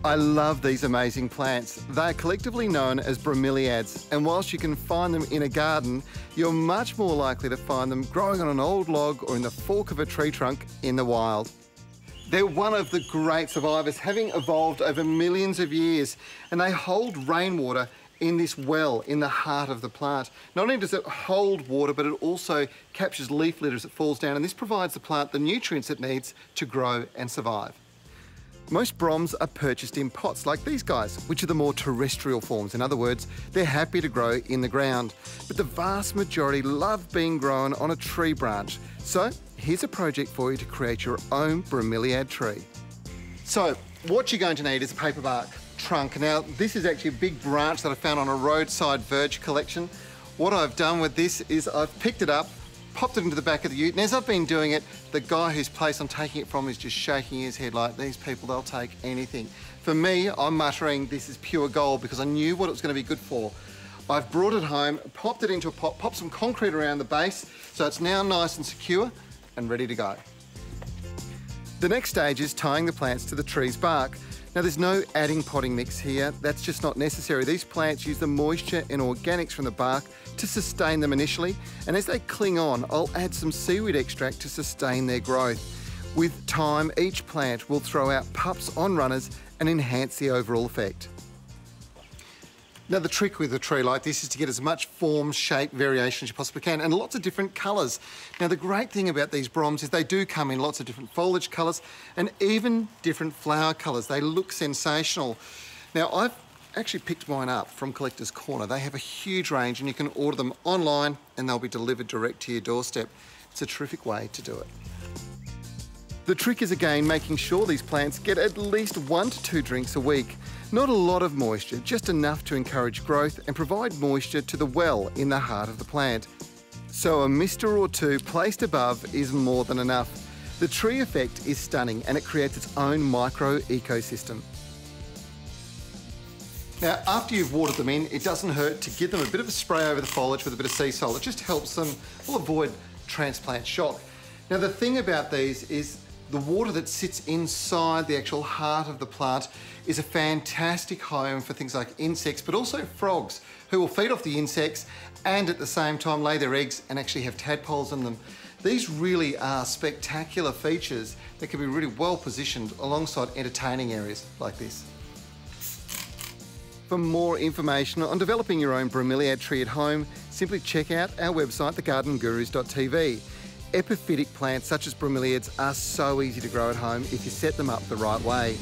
I love these amazing plants. They're collectively known as bromeliads, and whilst you can find them in a garden, you're much more likely to find them growing on an old log or in the fork of a tree trunk in the wild. They're one of the great survivors, having evolved over millions of years, and they hold rainwater in this well in the heart of the plant. Not only does it hold water, but it also captures leaf litter as it falls down, and this provides the plant the nutrients it needs to grow and survive. Most broms are purchased in pots like these guys, which are the more terrestrial forms. In other words, they're happy to grow in the ground. But the vast majority love being grown on a tree branch. So here's a project for you to create your own bromeliad tree. So what you're going to need is a paper bark trunk. Now, this is actually a big branch that I found on a roadside verge collection. What I've done with this is I've picked it up, popped it into the back of the ute, and as I've been doing it, the guy whose place I'm taking it from is just shaking his head like, these people, they'll take anything. For me, I'm muttering this is pure gold because I knew what it was going to be good for. I've brought it home, popped it into a pot, popped some concrete around the base, so it's now nice and secure and ready to go. The next stage is tying the plants to the tree's bark. Now, there's no adding potting mix here. That's just not necessary. These plants use the moisture and organics from the bark to sustain them initially, and as they cling on, I'll add some seaweed extract to sustain their growth. With time, each plant will throw out pups on runners and enhance the overall effect. Now, the trick with a tree like this is to get as much form, shape, variation as you possibly can, and lots of different colours. Now, the great thing about these broms is they do come in lots of different foliage colours and even different flower colours. They look sensational. Now, I've actually picked mine up from Collectors Corner. They have a huge range and you can order them online and they'll be delivered direct to your doorstep. It's a terrific way to do it. The trick is, again, making sure these plants get at least 1 to 2 drinks a week. Not a lot of moisture, just enough to encourage growth and provide moisture to the well in the heart of the plant. So a mister or two placed above is more than enough. The tree effect is stunning and it creates its own micro ecosystem. Now, after you've watered them in, it doesn't hurt to give them a bit of a spray over the foliage with a bit of sea salt. It just helps them avoid transplant shock. Now, the thing about these is the water that sits inside the actual heart of the plant is a fantastic home for things like insects, but also frogs, who will feed off the insects and at the same time lay their eggs and actually have tadpoles in them. These really are spectacular features that can be really well positioned alongside entertaining areas like this. For more information on developing your own bromeliad tree at home, simply check out our website, thegardengurus.tv. Epiphytic plants such as bromeliads are so easy to grow at home if you set them up the right way.